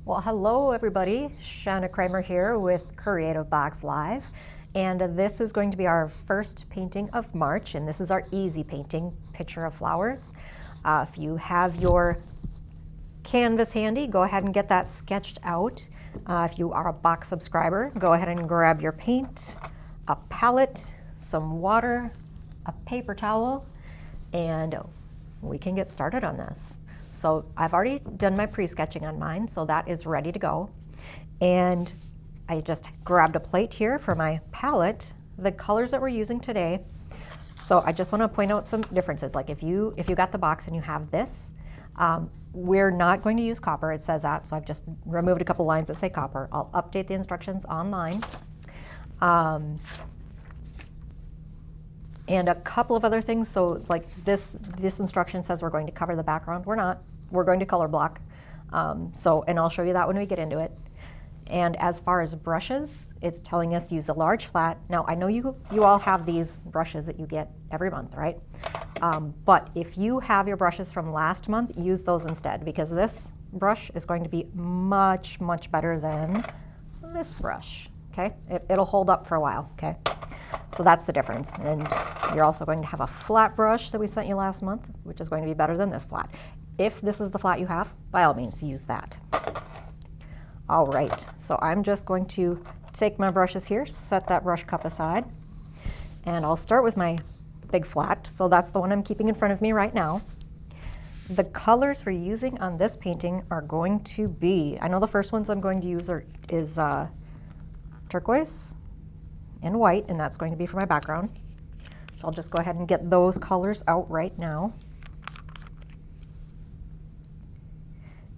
Well, hello everybody, Shanna Kramer here with CreativeBoxLIVE, and this is going to be our first painting of March, and this is our easy painting, Picture of Flowers. If you have your canvas handy, go ahead and get that sketched out. If you are a box subscriber, go ahead and grab your paint, a palette, some water, a paper towel, and we can get started on this. So I've already done my pre-sketching on mine, so that is ready to go. And I just grabbed a plate here for my palette, the colors that we're using today. So I just want to point out some differences. Like if you got the box and you have this, we're not going to use copper, it says that, so I've just removed a couple lines that say copper. I'll update the instructions online. And a couple of other things, so like this instruction says we're going to cover the background. We're not. We're going to color block. And I'll show you that when we get into it. And as far as brushes, it's telling us use a large flat. Now I know you all have these brushes that you get every month, right? But if you have your brushes from last month, use those instead, because this brush is going to be much, much better than this brush, okay? It'll hold up for a while, okay? So that's the difference. And you're also going to have a flat brush that we sent you last month, which is going to be better than this flat. If this is the flat you have, by all means, use that. All right, so I'm just going to take my brushes here, set that brush cup aside, and I'll start with my big flat. So that's the one I'm keeping in front of me right now. The colors we're using on this painting are going to be, I know the first ones I'm going to use is turquoise and white, and that's going to be for my background. So I'll just go ahead and get those colors out right now.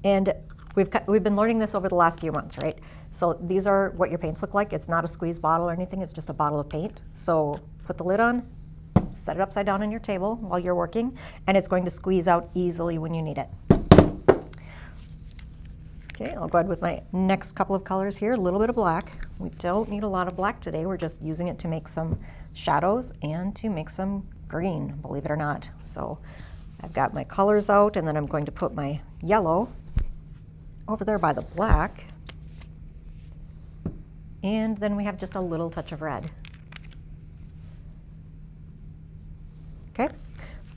And we've been learning this over the last few months, right? So these are what your paints look like. It's not a squeeze bottle or anything, it's just a bottle of paint. So put the lid on, set it upside down on your table while you're working, and it's going to squeeze out easily when you need it. Okay, I'll go ahead with my next couple of colors here, a little bit of black. We don't need a lot of black today, we're just using it to make some shadows and to make some green, believe it or not. So I've got my colors out, and then I'm going to put my yellow over there by the black, and then we have just a little touch of red. Okay,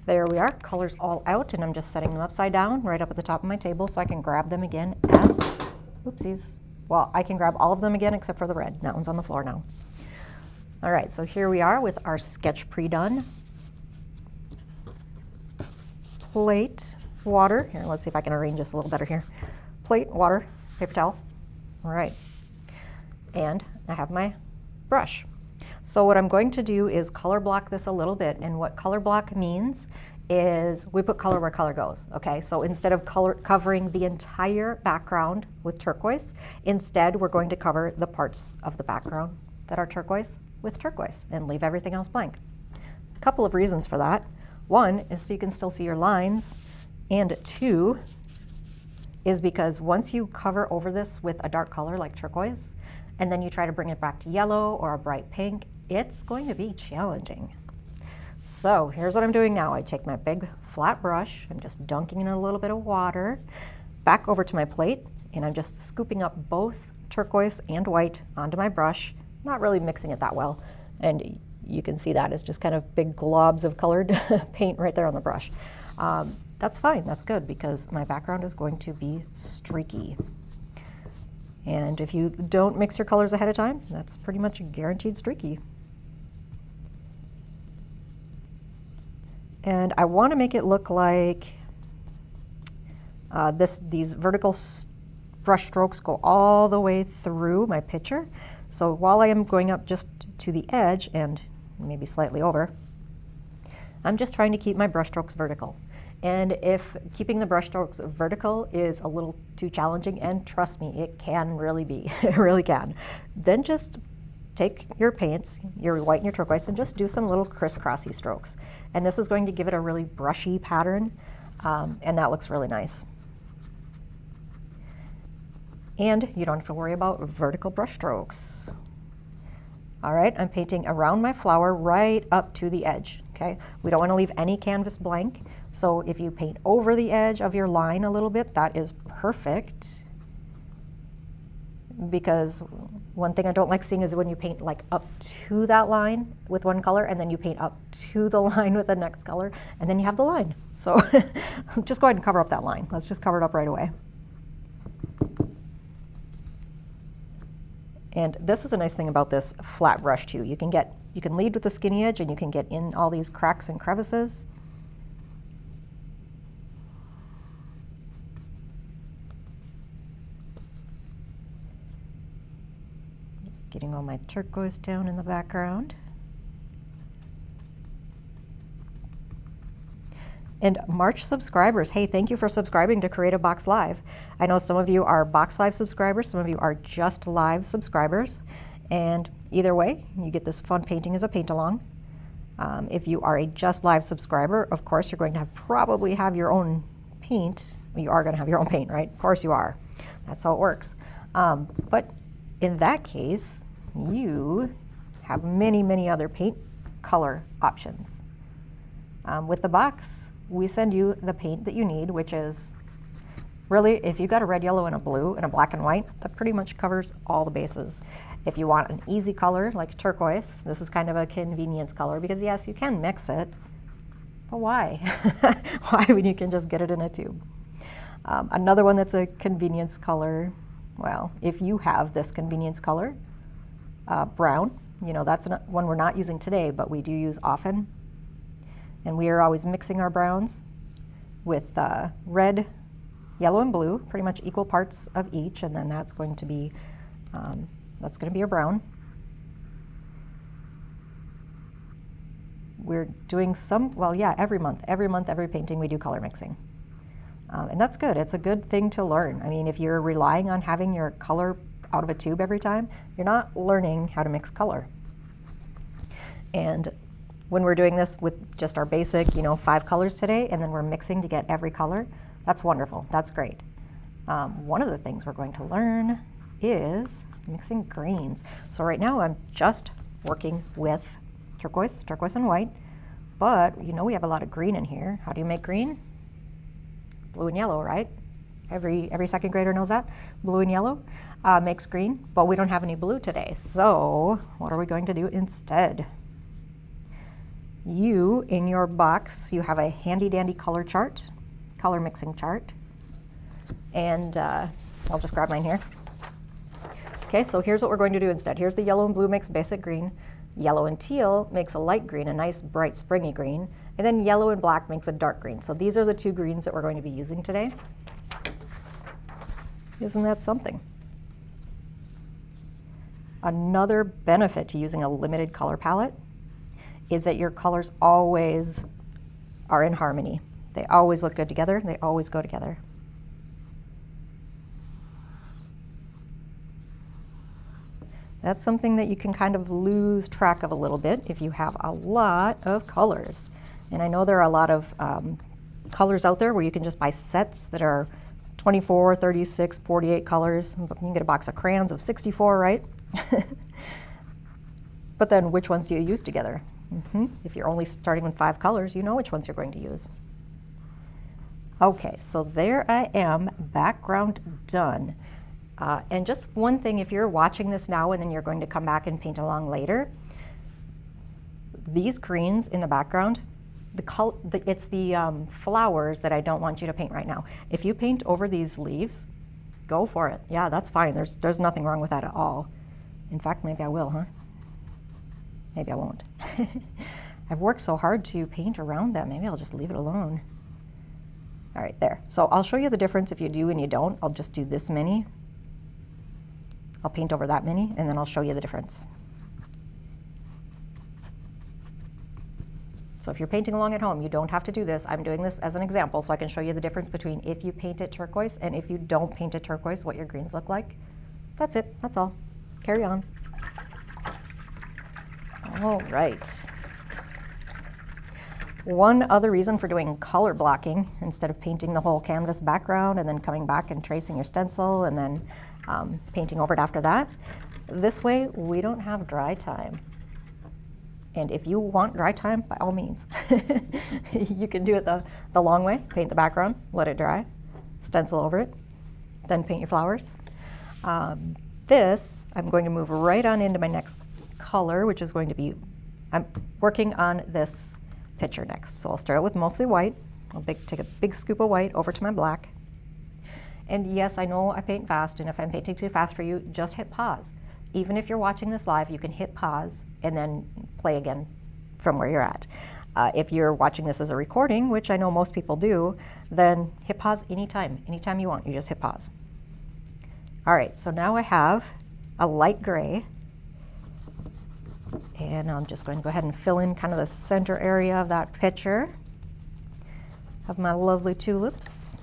there we are, colors all out, and I'm just setting them upside down right up at the top of my table so I can grab them again as, oopsies, well, I can grab all of them again except for the red. That one's on the floor now. All right, so here we are with our sketch pre-done. Plate, water, here, let's see if I can arrange this a little better here. Plate, water, paper towel, all right. And I have my brush. So what I'm going to do is color block this a little bit, and what color block means is we put color where color goes, okay? So instead of covering the entire background with turquoise, instead we're going to cover the parts of the background that are turquoise with turquoise and leave everything else blank. A couple of reasons for that. One is so you can still see your lines, and two is because once you cover over this with a dark color like turquoise, and then you try to bring it back to yellow or a bright pink, it's going to be challenging. So here's what I'm doing now. I take my big flat brush, I'm just dunking in a little bit of water, back over to my plate, and I'm just scooping up both turquoise and white onto my brush, not really mixing it that well. And you can see that as just kind of big globs of colored paint right there on the brush. That's fine, that's good, because my background is going to be streaky. And if you don't mix your colors ahead of time, that's pretty much guaranteed streaky. And I want to make it look like these vertical brush strokes go all the way through my picture. So while I am going up just to the edge and maybe slightly over, I'm just trying to keep my brush strokes vertical. And if keeping the brush strokes vertical is a little too challenging, and trust me, it can really be, it really can, then just take your paints, your white and your turquoise, and just do some little crisscrossy strokes. And this is going to give it a really brushy pattern, and that looks really nice. And you don't have to worry about vertical brush strokes. All right, I'm painting around my flower right up to the edge, okay? We don't want to leave any canvas blank. So if you paint over the edge of your line a little bit, that is perfect. because one thing I don't like seeing is when you paint like up to that line with one color and then you paint up to the line with the next color and then you have the line. So just go ahead and cover up that line. Let's just cover it up right away. And this is a nice thing about this flat brush too. You can lead with the skinny edge and you can get in all these cracks and crevices. Just getting all my turquoise down in the background. And March subscribers, hey, thank you for subscribing to CreativeBoxLIVE. I know some of you are BoxLive subscribers, some of you are just Live subscribers, and either way, you get this fun painting as a paint-along. If you are a just Live subscriber, of course, you're going to probably have your own paint. You are going to have your own paint, right? Of course you are. That's how it works. But in that case, you have many, many other paint color options. With the box, we send you the paint that you need, which is really, if you got a red, yellow, and a blue, and a black and white, that pretty much covers all the bases. If you want an easy color like turquoise, this is kind of a convenience color because yes, you can mix it, but why? Why when you can just get it in a tube? Another one that's a convenience color, well, if you have this convenience color, brown, you know, that's one we're not using today, but we do use often. And we are always mixing our browns with red, yellow, and blue, pretty much equal parts of each, and then that's going to be a brown. We're doing some, well, yeah, every month, every painting we do color mixing. And that's good. It's a good thing to learn. I mean, if you're relying on having your color out of a tube every time, you're not learning how to mix color. And when we're doing this with just our basic, 5 colors today, and then we're mixing to get every color, that's wonderful. That's great. One of the things we're going to learn is mixing greens. So right now I'm just working with turquoise and white, but we have a lot of green in here. How do you make green? Blue and yellow, right? Every second grader knows that. Blue and yellow makes green, but we don't have any blue today. So what are we going to do instead? In your box, you have a handy dandy color chart, color mixing chart. And I'll just grab mine here. Okay, so here's what we're going to do instead. Here's the yellow and blue makes basic green. Yellow and teal makes a light green, a nice bright springy green. And then yellow and black makes a dark green. So these are the 2 greens that we're going to be using today. Isn't that something? Another benefit to using a limited color palette is that your colors always are in harmony. They always look good together. They always go together. That's something that you can kind of lose track of a little bit if you have a lot of colors. And I know there are a lot of colors out there where you can just buy sets that are 24, 36, 48 colors. You can get a box of crayons of 64, right? But then which ones do you use together? If you're only starting with 5 colors, you know which ones you're going to use. Okay, so there I am, background done. And just one thing, if you're watching this now and then you're going to come back and paint along later, these greens in the background, it's the flowers that I don't want you to paint right now. If you paint over these leaves, go for it. Yeah, that's fine. There's nothing wrong with that at all. In fact, maybe I will, huh? Maybe I won't. I've worked so hard to paint around them. Maybe I'll just leave it alone. All right, there. So I'll show you the difference if you do and you don't. I'll just do this many. I'll paint over that many, and then I'll show you the difference. So if you're painting along at home, you don't have to do this. I'm doing this as an example so I can show you the difference between if you paint it turquoise and if you don't paint it turquoise, what your greens look like. That's it. That's all. Carry on. All right. One other reason for doing color blocking instead of painting the whole canvas background and then coming back and tracing your stencil and then painting over it after that, this way we don't have dry time. And if you want dry time, by all means, you can do it the long way. Paint the background, let it dry, stencil over it, then paint your flowers. this, I'm going to move right on into my next color, which is going to be, I'm working on this picture next. So I'll start out with mostly white. I'll take a big scoop of white over to my black. And yes, I know I paint fast, and if I'm painting too fast for you, just hit pause. Even if you're watching this live, you can hit pause and then play again from where you're at. If you're watching this as a recording, which I know most people do, then hit pause anytime you want, you just hit pause. All right, so now I have a light gray, and I'm just going to go ahead and fill in kind of the center area of that picture of my lovely tulips.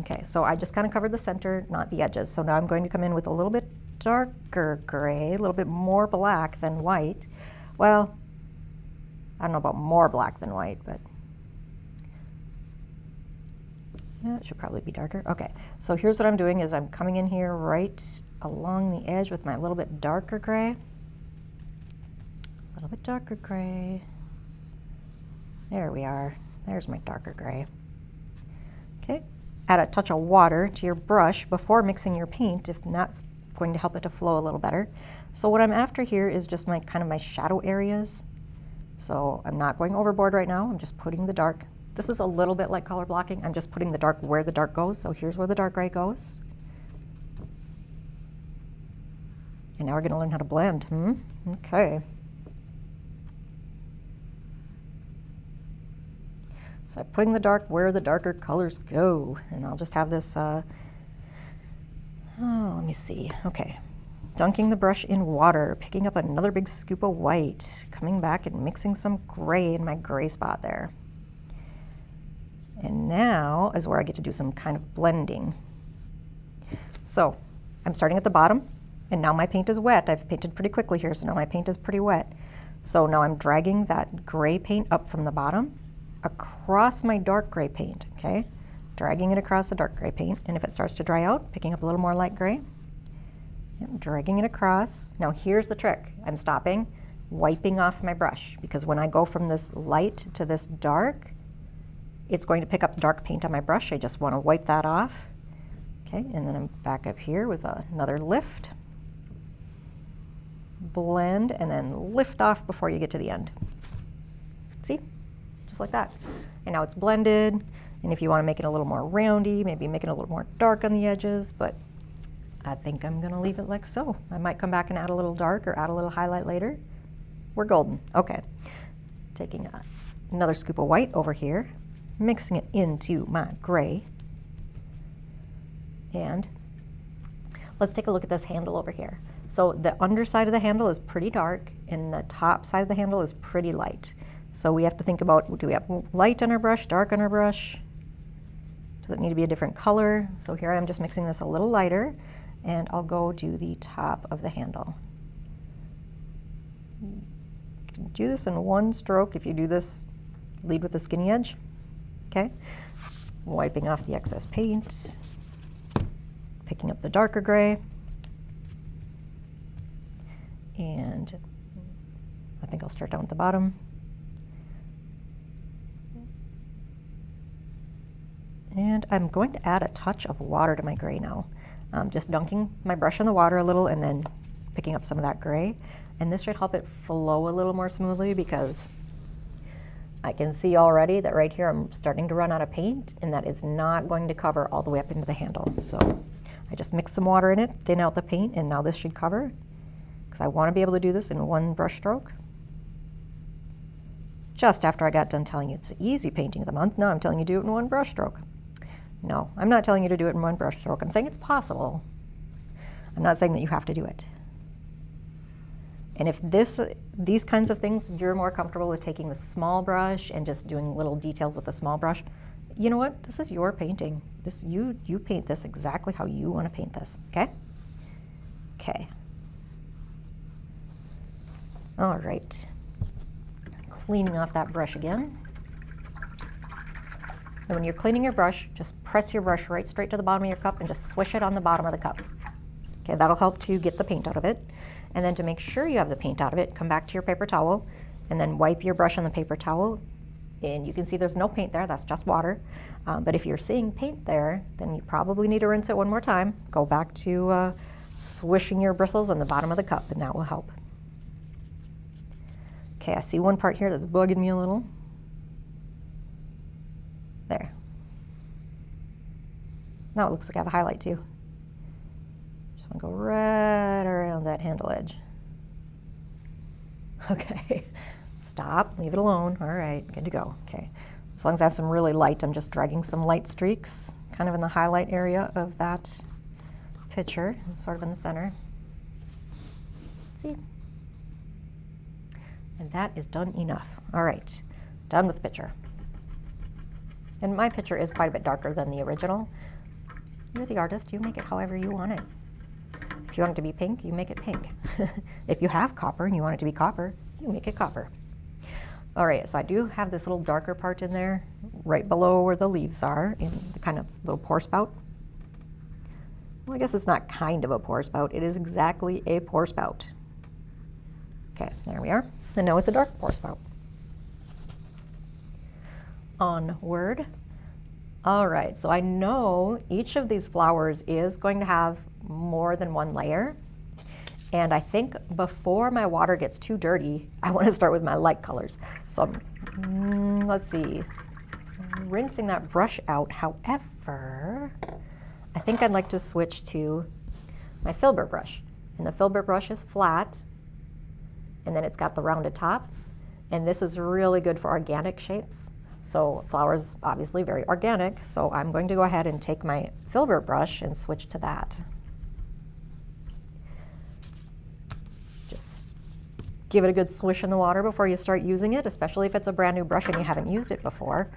Okay, so I just kind of covered the center, not the edges. So now I'm going to come in with a little bit darker gray, a little bit more black than white. Well, I don't know about more black than white, but yeah, it should probably be darker. Okay, so here's what I'm doing is I'm coming in here right along the edge with my little bit darker gray. A little bit darker gray. There we are. There's my darker gray. Okay, add a touch of water to your brush before mixing your paint, if that's going to help it to flow a little better. So what I'm after here is just my kind of my shadow areas. So I'm not going overboard right now. I'm just putting the dark. This is a little bit like color blocking. I'm just putting the dark where the dark goes. So here's where the dark gray goes. And now we're going to learn how to blend. Okay. So I'm putting the dark where the darker colors go. And I'll just have this, let me see. Okay. Dunking the brush in water, picking up another big scoop of white, coming back and mixing some gray in my gray spot there. And now is where I get to do some kind of blending. So I'm starting at the bottom, and now my paint is wet. I've painted pretty quickly here, so now my paint is pretty wet. So now I'm dragging that gray paint up from the bottom across my dark gray paint, okay? Dragging it across the dark gray paint, and if it starts to dry out, picking up a little more light gray. Yep, dragging it across. Now here's the trick. I'm stopping, wiping off my brush, because when I go from this light to this dark, it's going to pick up dark paint on my brush. I just want to wipe that off. Okay, and then I'm back up here with another lift. Blend, and then lift off before you get to the end. See? Just like that. And now it's blended, and if you want to make it a little more roundy, maybe make it a little more dark on the edges, but I think I'm going to leave it like so. I might come back and add a little dark or add a little highlight later. We're golden. Okay. Taking another scoop of white over here, mixing it into my gray. And let's take a look at this handle over here. So the underside of the handle is pretty dark, and the top side of the handle is pretty light. So we have to think about, do we have light on our brush, dark on our brush? Does it need to be a different color? So here I am just mixing this a little lighter, and I'll go do the top of the handle. You can do this in one stroke if you do this, lead with the skinny edge. Okay, wiping off the excess paint, picking up the darker gray, and I think I'll start down at the bottom. And I'm going to add a touch of water to my gray now. Just dunking my brush in the water a little and then picking up some of that gray. And this should help it flow a little more smoothly, because I can see already that right here I'm starting to run out of paint, and that is not going to cover all the way up into the handle. So I just mix some water in it, thin out the paint, and now this should cover, because I want to be able to do this in one brush stroke. Just after I got done telling you it's the easy painting of the month, now I'm telling you to do it in one brush stroke. No, I'm not telling you to do it in one brush stroke. I'm saying it's possible. I'm not saying that you have to do it. And if these kinds of things, you're more comfortable with taking the small brush and just doing little details with the small brush, you know what? This is your painting. You paint this exactly how you want to paint this, okay? Okay. All right. Cleaning off that brush again. And when you're cleaning your brush, just press your brush right straight to the bottom of your cup and just swish it on the bottom of the cup. Okay, that'll help to get the paint out of it. And then to make sure you have the paint out of it, come back to your paper towel and then wipe your brush on the paper towel And you can see there's no paint there, that's just water. But if you're seeing paint there, then you probably need to rinse it one more time. Go back to swishing your bristles on the bottom of the cup, and that will help. Okay, I see one part here that's bugging me a little. There. Now it looks like I have a highlight too. Just want to go right around that handle edge. Okay, stop, leave it alone. All right, good to go. Okay, as long as I have some really light, I'm just dragging some light streaks kind of in the highlight area of that picture, sort of in the center. See? And that is done enough. All right, done with the picture. And my picture is quite a bit darker than the original. You're the artist, you make it however you want it. If you want it to be pink, you make it pink. If you have copper and you want it to be copper, you make it copper. All right, so I do have this little darker part in there, right below where the leaves are, in the kind of little pore spout. Well, I guess it's not kind of a pore spout, it is exactly a pore spout. Okay, there we are. And now it's a dark pore spout. Onward. All right, so I know each of these flowers is going to have more than one layer. And I think before my water gets too dirty, I want to start with my light colors. So let's see, rinsing that brush out. However, I think I'd like to switch to my filbert brush. And the filbert brush is flat, and then it's got the rounded top. And this is really good for organic shapes. So flowers, obviously very organic, so I'm going to go ahead and take my filbert brush and switch to that. Just give it a good swish in the water before you start using it, especially if it's a brand new brush and you haven't used it before.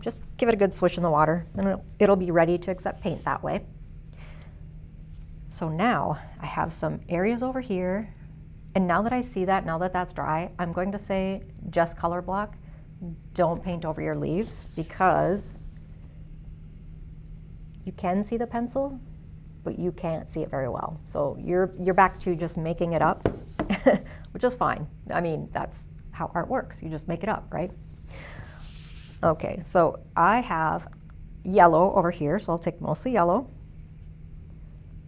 Just give it a good swish in the water, and it'll be ready to accept paint that way. So now I have some areas over here, and now that I see that, now that that's dry, I'm going to say just color block. Don't paint over your leaves, because you can see the pencil, but you can't see it very well. So you're back to just making it up, which is fine. I mean, that's how art works. You just make it up, right? Okay, so I have yellow over here, so I'll take mostly yellow.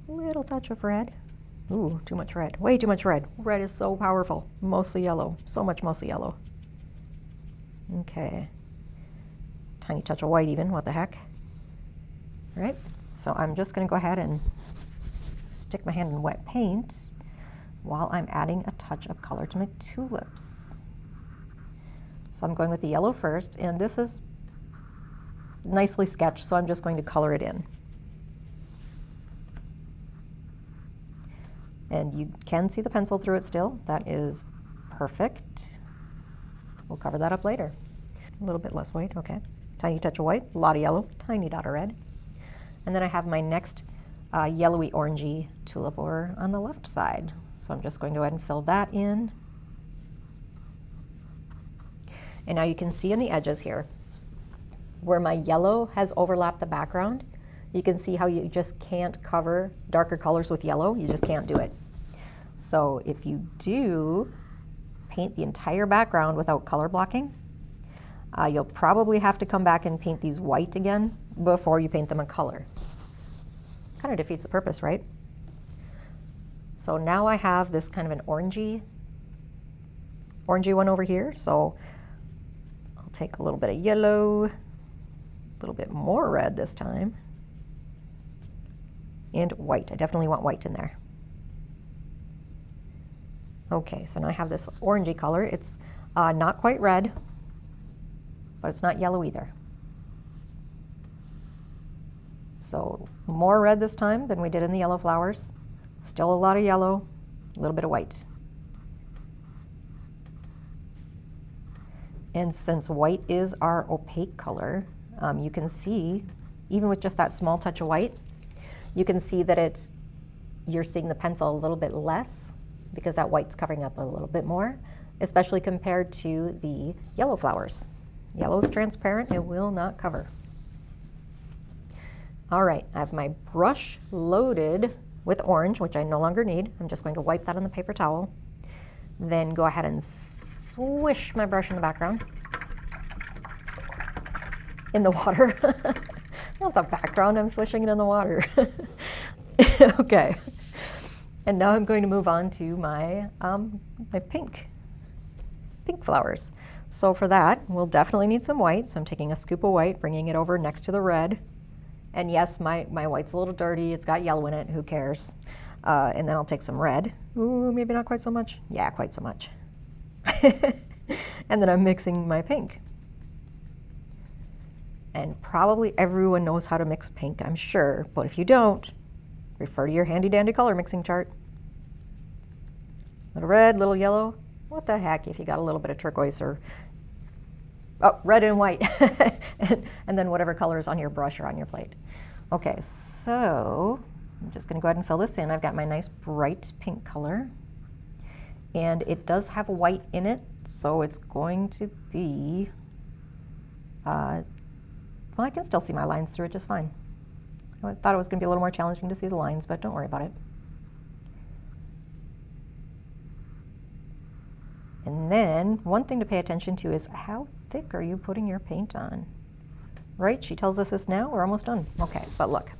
A little touch of red. Ooh, too much red. Way too much red. Red is so powerful. Mostly yellow. So much mostly yellow. Okay, tiny touch of white even, what the heck. All right, so I'm just gonna go ahead and stick my hand in wet paint while I'm adding a touch of color to my tulips. So I'm going with the yellow first, and this is nicely sketched, so I'm just going to color it in. And you can see the pencil through it still. That is perfect. We'll cover that up later. A little bit less white, okay. Tiny touch of white, a lot of yellow, tiny dot of red. And then I have my next yellowy orangey tulip over on the left side. So I'm just going to go ahead and fill that in. And now you can see in the edges here, where my yellow has overlapped the background, you can see how you just can't cover darker colors with yellow. You just can't do it. So if you do paint the entire background without color blocking, you'll probably have to come back and paint these white again before you paint them in color. Kind of defeats the purpose, right? So now I have this kind of an orangey one over here. So I'll take a little bit of yellow, a little bit more red this time, and white. I definitely want white in there. Okay, so now I have this orangey color. It's not quite red, but it's not yellow either. So more red this time than we did in the yellow flowers. Still a lot of yellow, a little bit of white. And since white is our opaque color, you can see, even with just that small touch of white, you can see that you're seeing the pencil a little bit less, because that white's covering up a little bit more, especially compared to the yellow flowers. Yellow is transparent, it will not cover. All right, I have my brush loaded with orange, which I no longer need. I'm just going to wipe that on the paper towel. Then go ahead and swish my brush in the background. in the water. Not the background, I'm swishing it in the water. Okay. And now I'm going to move on to my, my pink flowers. So for that, we'll definitely need some white. So I'm taking a scoop of white, bringing it over next to the red. And yes, my white's a little dirty. It's got yellow in it, who cares? And then I'll take some red. Ooh, maybe not quite so much. Yeah, quite so much. And then I'm mixing my pink. And probably everyone knows how to mix pink, I'm sure. But if you don't, refer to your handy dandy color mixing chart. Little red, little yellow. What the heck if you got a little bit of turquoise or, oh, red and white. and then whatever color is on your brush or on your plate. Okay, so I'm just going to go ahead and fill this in. I've got my nice bright pink color. And it does have white in it, so it's going to be, well, I can still see my lines through it just fine. I thought it was going to be a little more challenging to see the lines, but don't worry about it. And then one thing to pay attention to is how thick are you putting your paint on? Right, she tells us this now, we're almost done. Okay, but look.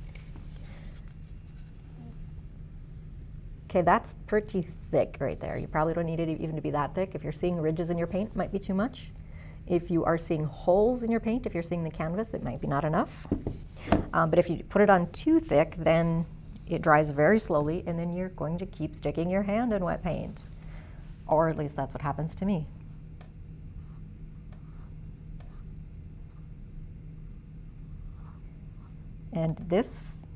Okay, that's pretty thick right there. You probably don't need it even to be that thick. If you're seeing ridges in your paint, it might be too much. If you are seeing holes in your paint, if you're seeing the canvas, it might be not enough. But if you put it on too thick, then it dries very slowly, and then you're going to keep sticking your hand in wet paint. Or at least that's what happens to me. And this,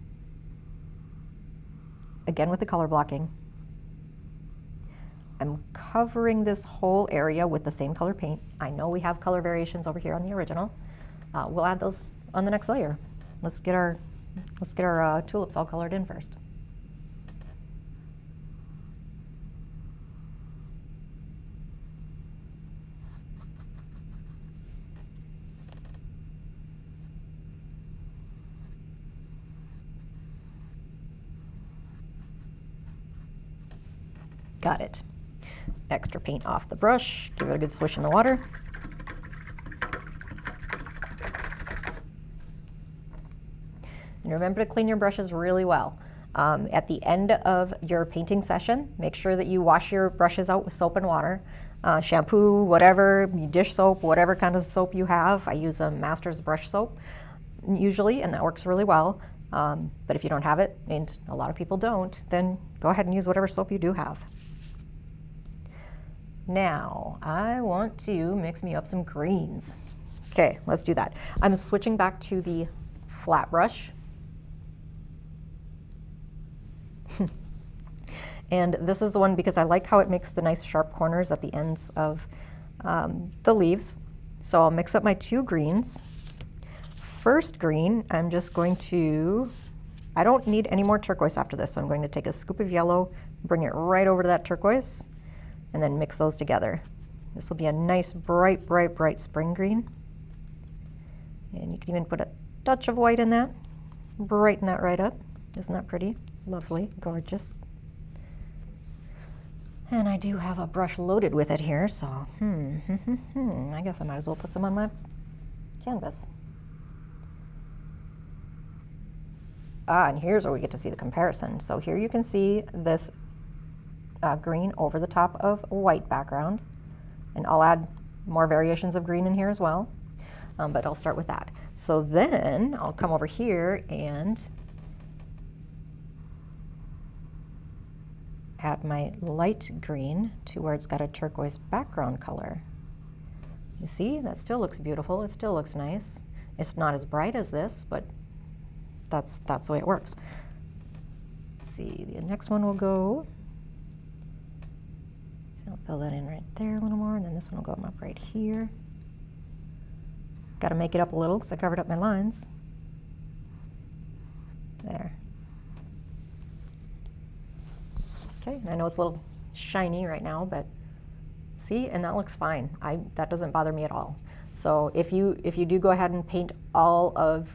again with the color blocking, I'm covering this whole area with the same color paint. I know we have color variations over here on the original. We'll add those on the next layer. Let's get our tulips all colored in first. Got it. Extra paint off the brush, give it a good swish in the water. And remember to clean your brushes really well. At the end of your painting session, make sure that you wash your brushes out with soap and water. Shampoo, whatever, dish soap, whatever kind of soap you have. I use a Master's brush soap usually, and that works really well. But if you don't have it, and a lot of people don't, then go ahead and use whatever soap you do have. Now, I want to mix me up some greens. Okay, let's do that. I'm switching back to the flat brush. And this is the one because I like how it makes the nice sharp corners at the ends of the leaves. So I'll mix up my two greens. First green, I'm just going to, I don't need any more turquoise after this, so I'm going to take a scoop of yellow, bring it right over to that turquoise, and then mix those together. This will be a nice bright, bright, bright spring green. And you can even put a touch of white in that, brighten that right up. Isn't that pretty? Lovely, gorgeous. And I do have a brush loaded with it here, so I guess I might as well put some on my canvas. And here's where we get to see the comparison. So here you can see this green over the top of a white background, and I'll add more variations of green in here as well, but I'll start with that. So then I'll come over here and add my light green to where it's got a turquoise background color. You see, that still looks beautiful, it still looks nice. It's not as bright as this, but that's the way it works. Let's see, the next one will go, so I'll fill that in right there a little more, and then this one will go up right here. Got to make it up a little because I covered up my lines. There. Okay, and I know it's a little shiny right now, but see, and that looks fine. That doesn't bother me at all. So if you do go ahead and paint all of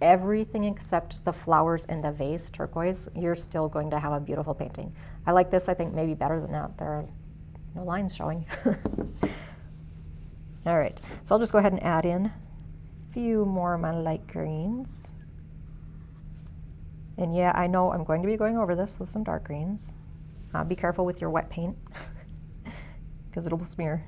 everything except the flowers in the vase turquoise, you're still going to have a beautiful painting. I like this, I think, maybe better than that. There are no lines showing. All right, so I'll just go ahead and add in few more of my light greens. And yeah, I know I'm going to be going over this with some dark greens. Be careful with your wet paint because it'll smear.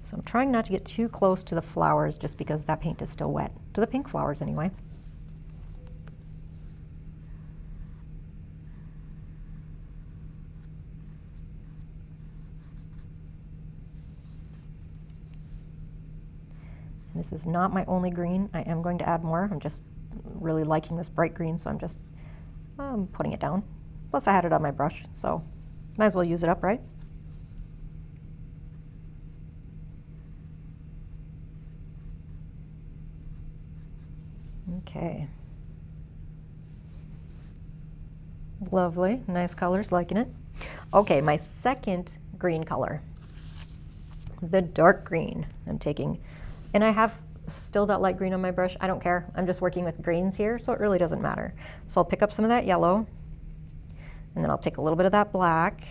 So I'm trying not to get too close to the flowers just because that paint is still wet, to the pink flowers anyway. And this is not my only green. I am going to add more. I'm just really liking this bright green, so I'm just putting it down. Plus I had it on my brush, so might as well use it up, right? Okay. Lovely, nice colors, liking it. Okay, my second green color, the dark green I'm taking, and I have still that light green on my brush. I don't care, I'm just working with greens here, so it really doesn't matter. So I'll pick up some of that yellow, and then I'll take a little bit of that black.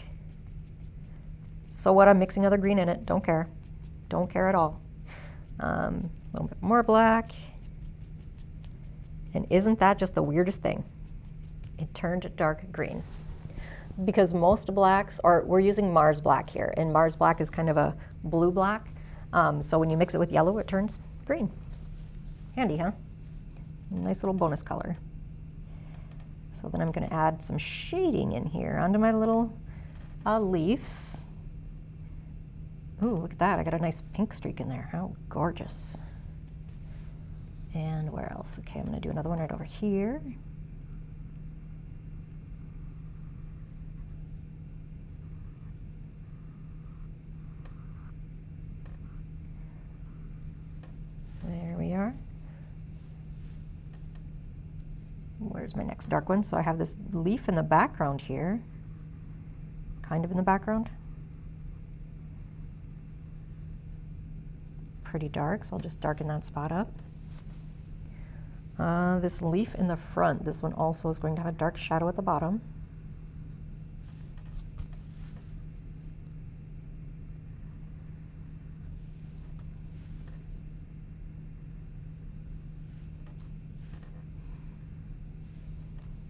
So what, I'm mixing other green in it, don't care at all. A little bit more black. And isn't that just the weirdest thing? It turned dark green. Because most blacks are, we're using Mars black here, and Mars black is kind of a blue black. So when you mix it with yellow, it turns green. Handy, huh? Nice little bonus color. So then I'm gonna add some shading in here onto my little leaves. Ooh, look at that, I got a nice pink streak in there. How gorgeous. And where else? Okay, I'm gonna do another one right over here. There we are. Where's my next dark one? So I have this leaf in the background here, kind of in the background. It's pretty dark, so I'll just darken that spot up. This leaf in the front, this one also is going to have a dark shadow at the bottom.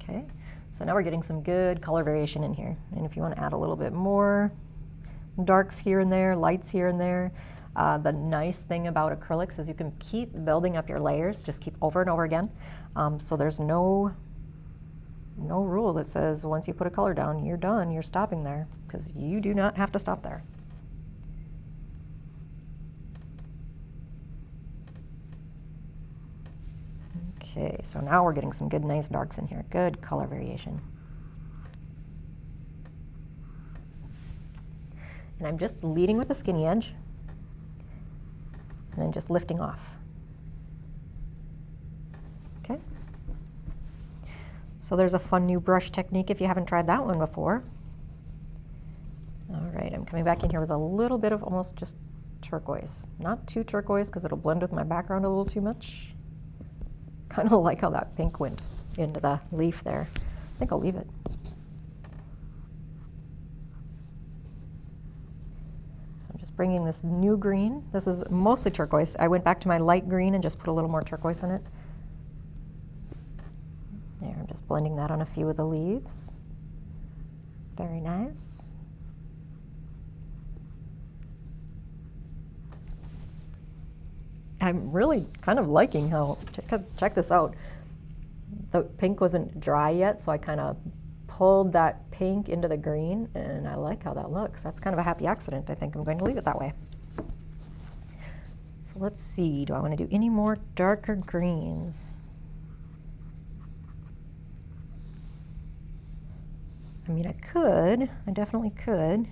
Okay, so now we're getting some good color variation in here. And if you want to add a little bit more darks here and there, lights here and there, the nice thing about acrylics is you can keep building up your layers, just keep over and over again. So there's no rule that says once you put a color down, you're done, you're stopping there, because you do not have to stop there. Okay, so now we're getting some good nice darks in here, good color variation. And I'm just leading with the skinny edge, and then just lifting off. Okay. So there's a fun new brush technique if you haven't tried that one before. All right, I'm coming back in here with a little bit of almost just turquoise. Not too turquoise because it'll blend with my background a little too much. Kind of like how that pink went into the leaf there. I think I'll leave it. Bringing this new green. This is mostly turquoise. I went back to my light green and just put a little more turquoise in it. There, I'm just blending that on a few of the leaves. Very nice. I'm really kind of liking how, check this out. The pink wasn't dry yet, so I kind of pulled that pink into the green, and I like how that looks. That's kind of a happy accident. I think I'm going to leave it that way. So let's see, do I want to do any more darker greens? I mean, I could. I definitely could.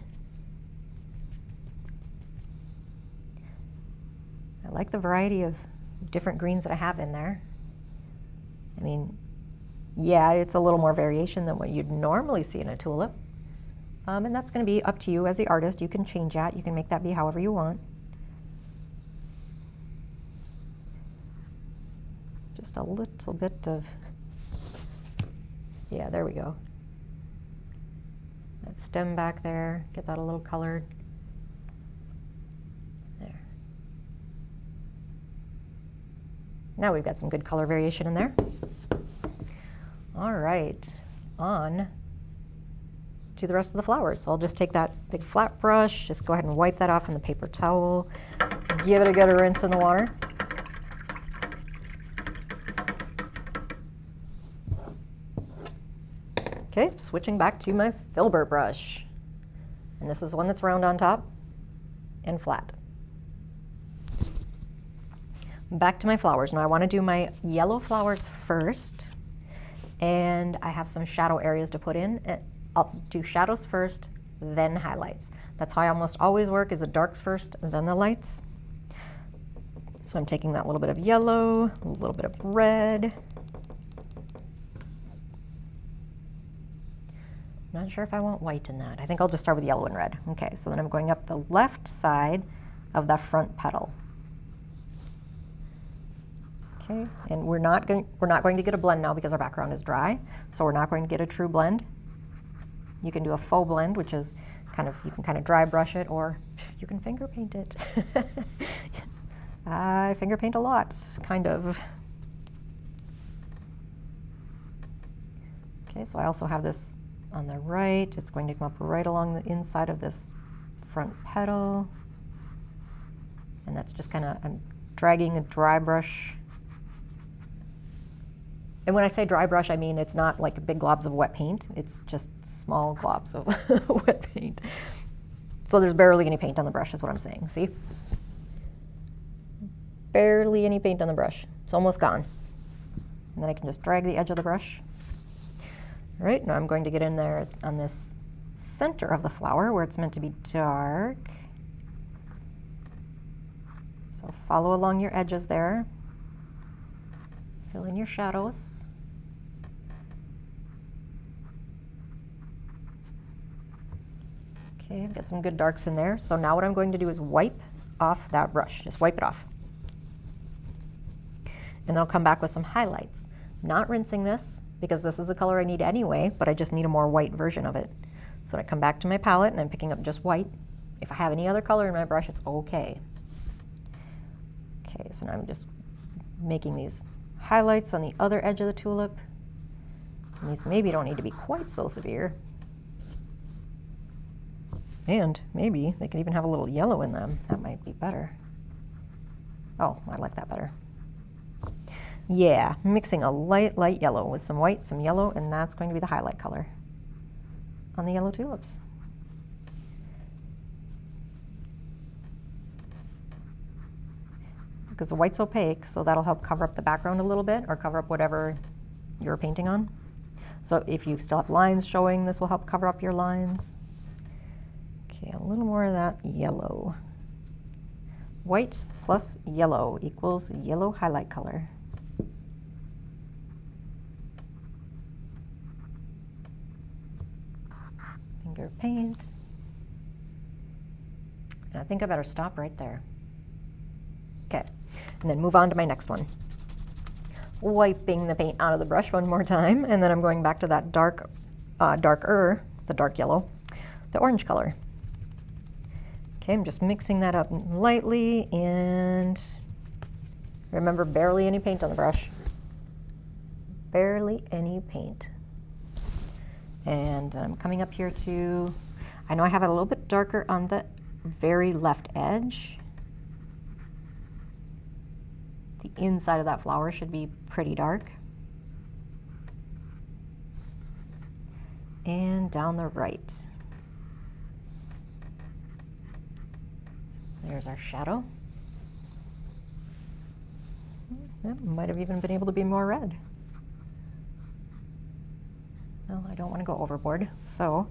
I like the variety of different greens that I have in there. I mean, yeah, it's a little more variation than what you'd normally see in a tulip. And that's going to be up to you as the artist. You can change that. You can make that be however you want. Just a little bit of, yeah, there we go. that stem back there, get that a little colored. There. Now we've got some good color variation in there. All right, on to the rest of the flowers. So I'll just take that big flat brush, just go ahead and wipe that off in the paper towel, give it a good rinse in the water. Okay, switching back to my filbert brush. And this is the one that's round on top and flat. Back to my flowers. Now I want to do my yellow flowers first, and I have some shadow areas to put in. I'll do shadows first, then highlights. That's how I almost always work, is the darks first, then the lights. So I'm taking that little bit of yellow, a little bit of red. Not sure if I want white in that. I think I'll just start with yellow and red. Okay, so then I'm going up the left side of the front petal. Okay, and we're not going to get a blend now because our background is dry, so we're not going to get a true blend. You can do a faux blend, which is you can kind of dry brush it, or you can finger paint it. I finger paint a lot, kind of. Okay, so I also have this on the right. It's going to come up right along the inside of this front petal. And that's just I'm dragging a dry brush. And when I say dry brush, I mean it's not like big globs of wet paint. It's just small globs of wet paint. So there's barely any paint on the brush is what I'm saying, see? Barely any paint on the brush. It's almost gone. And then I can just drag the edge of the brush. All right, now I'm going to get in there on this center of the flower where it's meant to be dark. So follow along your edges there. Fill in your shadows. Okay, I've got some good darks in there. So now what I'm going to do is wipe off that brush. Just wipe it off. And then I'll come back with some highlights. Not rinsing this, because this is the color I need anyway, but I just need a more white version of it. So I come back to my palette and I'm picking up just white. If I have any other color in my brush, it's okay. Okay, so now I'm just making these highlights on the other edge of the tulip. And these maybe don't need to be quite so severe. And maybe they could even have a little yellow in them. That might be better. Oh, I like that better. Yeah, mixing a light yellow with some white, some yellow, and that's going to be the highlight color on the yellow tulips. Because the white's opaque, so that'll help cover up the background a little bit, or cover up whatever you're painting on. So if you still have lines showing, this will help cover up your lines. Okay, a little more of that yellow. White plus yellow equals yellow highlight color. Finger paint. And I think I better stop right there. Okay, and then move on to my next one. Wiping the paint out of the brush one more time, and then I'm going back to that darker, the dark yellow, the orange color. Okay, I'm just mixing that up lightly, and remember, barely any paint on the brush. Barely any paint. And I'm coming up here to, I know I have it a little bit darker on the very left edge. The inside of that flower should be pretty dark. And down the right. There's our shadow. That might have even been able to be more red. Well, I don't want to go overboard, so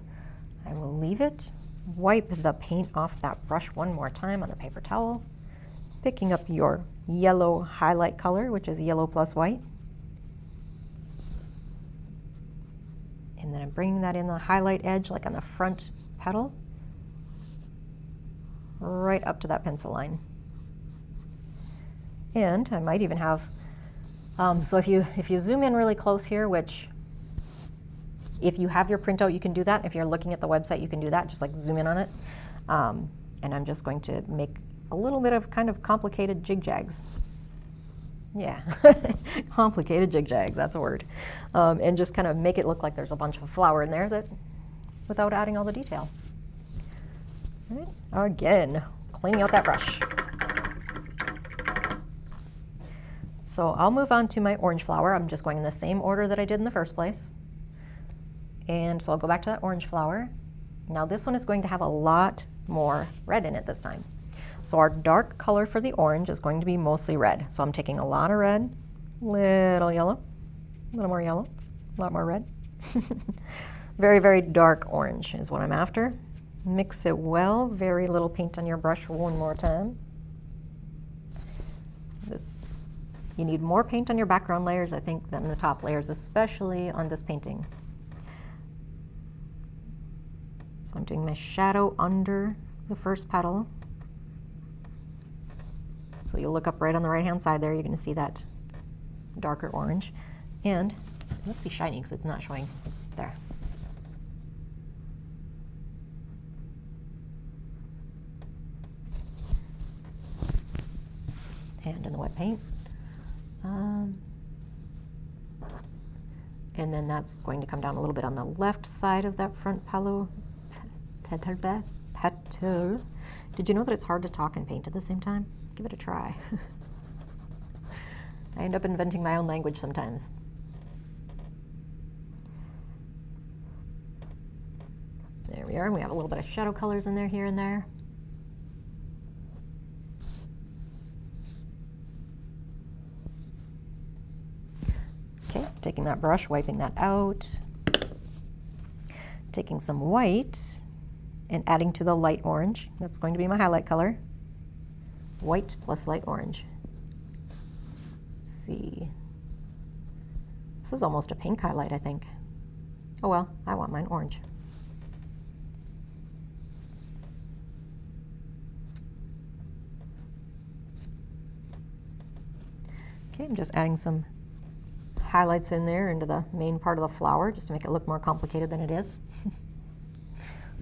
I will leave it. Wipe the paint off that brush one more time on the paper towel, picking up your yellow highlight color, which is yellow plus white. And then I'm bringing that in the highlight edge, like on the front petal, right up to that pencil line. And I might even have, so if you zoom in really close here, which If you have your printout, you can do that. If you're looking at the website, you can do that. Just like zoom in on it. And I'm just going to make a little bit of kind of complicated jig-jags. Yeah, complicated jig-jags, that's a word. And just kind of make it look like there's a bunch of flower in there that, without adding all the detail. All right. Again, cleaning out that brush. So I'll move on to my orange flower. I'm just going in the same order that I did in the first place. And so I'll go back to that orange flower. Now this one is going to have a lot more red in it this time. So our dark color for the orange is going to be mostly red. So I'm taking a lot of red, little yellow, a little more yellow, a lot more red. Very, very dark orange is what I'm after. Mix it well, very little paint on your brush one more time. You need more paint on your background layers, I think, than the top layers, especially on this painting. So I'm doing my shadow under the first petal. So you'll look up right on the right-hand side there, you're going to see that darker orange. And it must be shiny because it's not showing there. Hand in the wet paint. And then that's going to come down a little bit on the left side of that front petal. Did you know that it's hard to talk and paint at the same time? Give it a try. I end up inventing my own language sometimes. There we are. We have a little bit of shadow colors in there, here and there. Okay, taking that brush, wiping that out. Taking some white and adding to the light orange. That's going to be my highlight color. White plus light orange. Let's see. This is almost a pink highlight, I think. Oh well, I want mine orange. Okay, I'm just adding some highlights in there into the main part of the flower just to make it look more complicated than it is.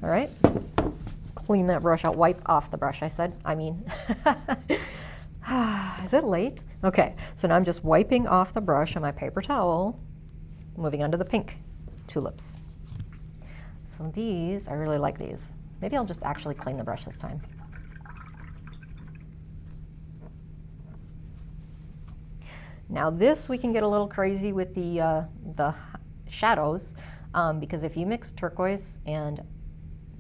All right, clean that brush out, wipe off the brush, is it late? Okay, so now I'm just wiping off the brush on my paper towel, moving on to the pink tulips. So these, I really like these. Maybe I'll just actually clean the brush this time. Now this, we can get a little crazy with the shadows, because if you mix turquoise and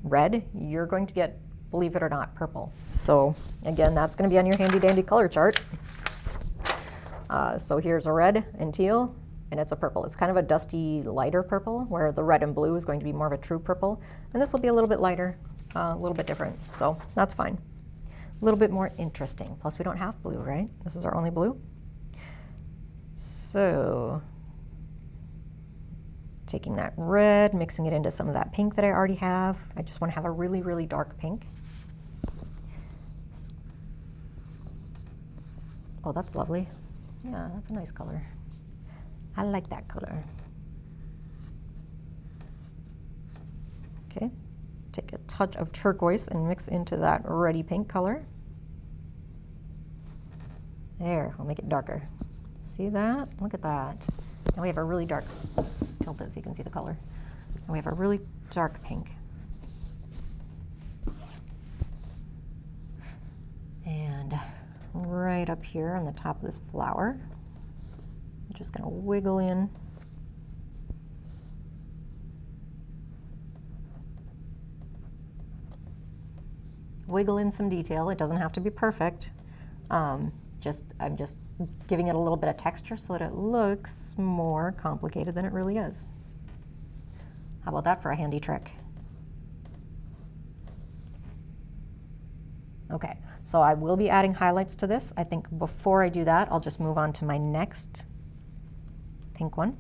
red, you're going to get, believe it or not, purple. So again, that's going to be on your handy dandy color chart. So here's a red and teal, and it's a purple. It's kind of a dusty, lighter purple, where the red and blue is going to be more of a true purple. And this will be a little bit lighter, a little bit different. So that's fine. A little bit more interesting. Plus we don't have blue, right? This is our only blue. So taking that red, mixing it into some of that pink that I already have. I just want to have a really, really dark pink. Oh, that's lovely. Yeah, that's a nice color. I like that color. Okay, take a touch of turquoise and mix into that reddy pink color. There, we'll make it darker. See that? Look at that. Now we have a really dark, tilt it so you can see the color. And we have a really dark pink. And right up here on the top of this flower, I'm just going to wiggle in. Wiggle in some detail. It doesn't have to be perfect. I'm just giving it a little bit of texture so that it looks more complicated than it really is. How about that for a handy trick? Okay, so I will be adding highlights to this. I think before I do that, I'll just move on to my next pink one.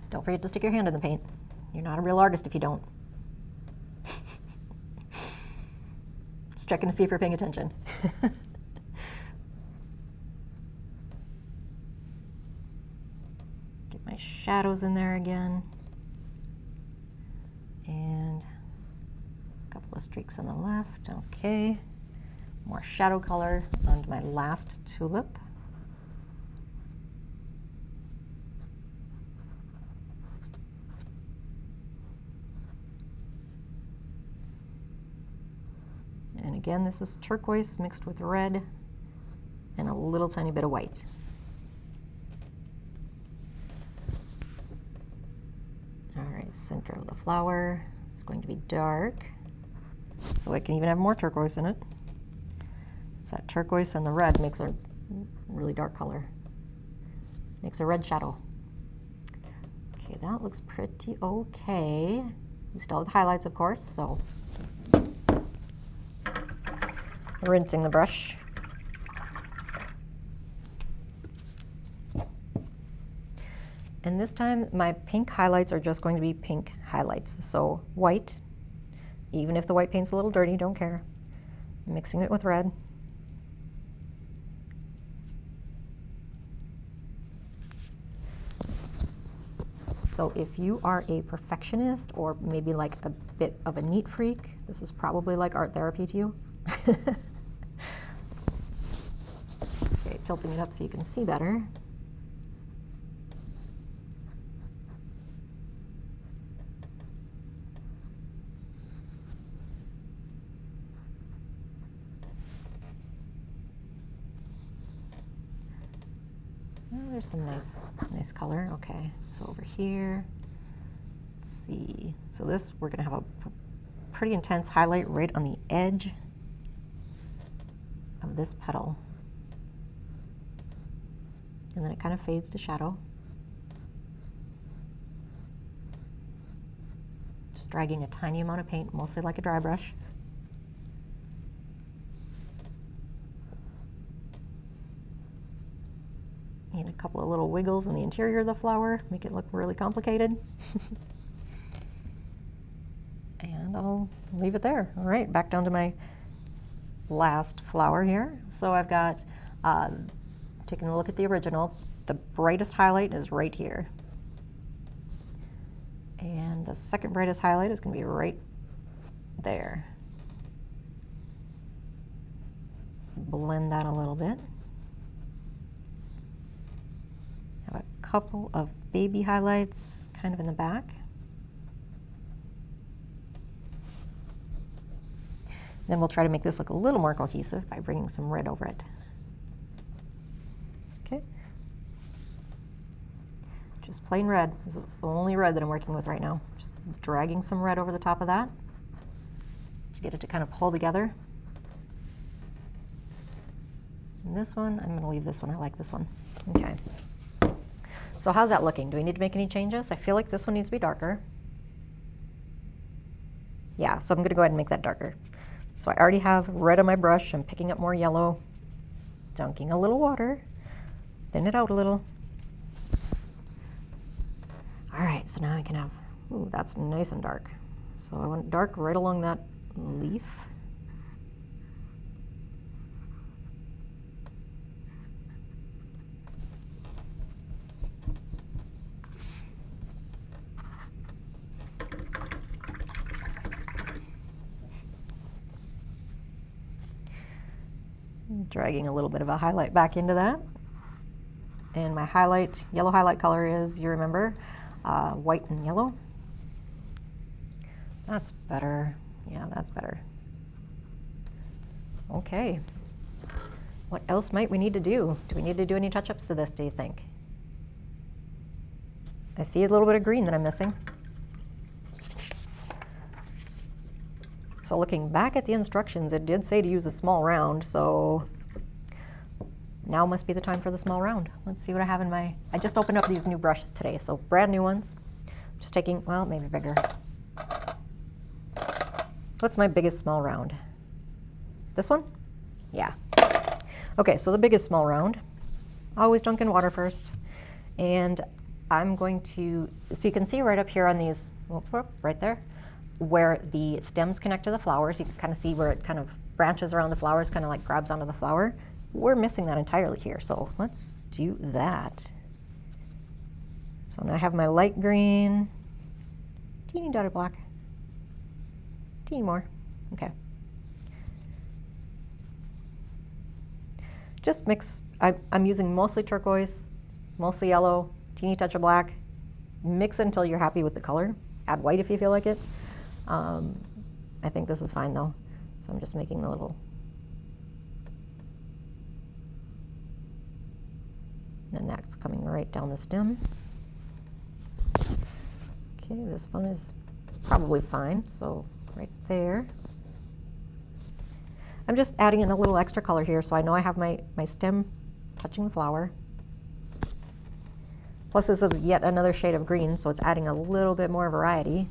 Don't forget to stick your hand in the paint. You're not a real artist if you don't. Just checking to see if you're paying attention. Get my shadows in there again. And a couple of streaks on the left, okay. More shadow color on my last tulip. And again, this is turquoise mixed with red and a little tiny bit of white. All right, center of the flower is going to be dark, so it can even have more turquoise in it. It's that turquoise and the red makes a really dark color. Makes a red shadow. Okay, that looks pretty okay. We still have the highlights, of course, so rinsing the brush. And this time my pink highlights are just going to be pink highlights. So white, even if the white paint's a little dirty, don't care. Mixing it with red. So if you are a perfectionist or maybe like a bit of a neat freak, this is probably like art therapy to you. Okay, tilting it up so you can see better. Oh, there's some nice color. Okay, so over here, let's see. So this, we're gonna have a pretty intense highlight right on the edge of this petal. And then it kind of fades to shadow. Just dragging a tiny amount of paint, mostly like a dry brush. And a couple of little wiggles in the interior of the flower, make it look really complicated. And I'll leave it there. All right, back down to my last flower here. So I've got, taking a look at the original, the brightest highlight is right here. And the second brightest highlight is going to be right there. So blend that a little bit. Have a couple of baby highlights kind of in the back. Then we'll try to make this look a little more cohesive by bringing some red over it. Okay. Just plain red. This is the only red that I'm working with right now. Just dragging some red over the top of that to get it to kind of pull together. And this one, I'm going to leave this one. I like this one. Okay. So how's that looking? Do we need to make any changes? I feel like this one needs to be darker. Yeah, so I'm going to go ahead and make that darker. So I already have red on my brush. I'm picking up more yellow, dunking a little water, thin it out a little. All right, so now I can have, ooh, that's nice and dark. So I went dark right along that leaf. Dragging a little bit of a highlight back into that. And my highlight, yellow highlight color is, you remember, white and yellow. That's better. Yeah, that's better. Okay. What else might we need to do? Do we need to do any touch-ups to this, do you think? I see a little bit of green that I'm missing. So looking back at the instructions, it did say to use a small round, so now must be the time for the small round. Let's see what I have in my, I just opened up these new brushes today, so brand new ones. Just taking, well, maybe bigger. What's my biggest small round? This one? Yeah. Okay, so the biggest small round, always dunk in water first. And I'm going to, so you can see right up here on these, right there, where the stems connect to the flowers. You can kind of see where it kind of branches around the flowers, kind of like grabs onto the flower. We're missing that entirely here, so let's do that. So now I have my light green, teeny dotted black, teeny more, okay. Just mix, I'm using mostly turquoise, mostly yellow, teeny touch of black. Mix it until you're happy with the color. Add white if you feel like it. I think this is fine though. So I'm just making the little, and that's coming right down the stem. Okay, this one is probably fine, so right there. I'm just adding in a little extra color here so I know I have my stem touching the flower. Plus this is yet another shade of green, so it's adding a little bit more variety.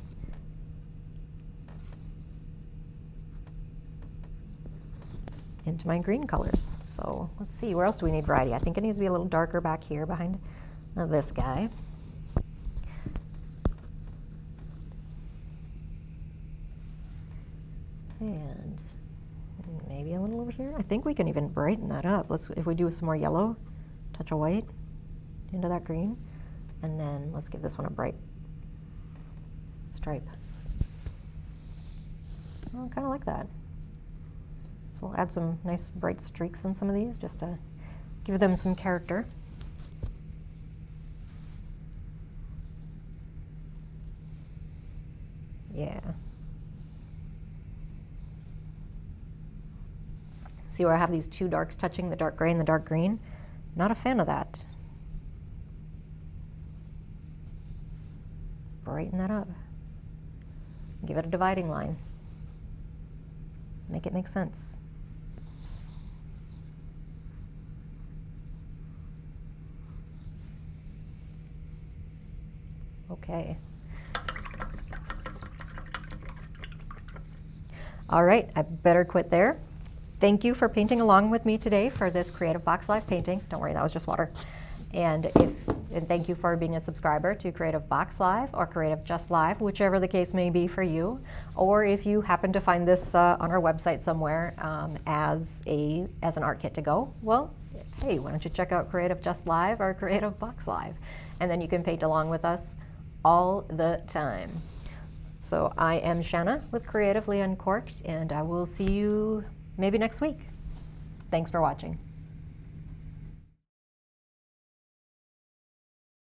Into my green colors. So let's see, where else do we need variety? I think it needs to be a little darker back here behind this guy. And maybe a little over here. I think we can even brighten that up. If we do some more yellow, touch of white into that green, and then let's give this one a bright stripe. I kind of like that. So we'll add some nice bright streaks in some of these just to give them some character. Yeah. See where I have these two darks touching, the dark gray and the dark green? Not a fan of that. Brighten that up. Give it a dividing line. Make it make sense. Okay. All right, I better quit there. Thank you for painting along with me today for this CreativeBoxLIVE painting. Don't worry, that was just water. And thank you for being a subscriber to CreativeBoxLIVE or CreativeJustLive, whichever the case may be for you. Or if you happen to find this on our website somewhere as an art kit to go, well, hey, why don't you check out CreativeJustLive or CreativeBoxLIve, and then you can paint along with us all the time. So I am Shanna with Creatively Uncorked, and I will see you maybe next week. Thanks for watching.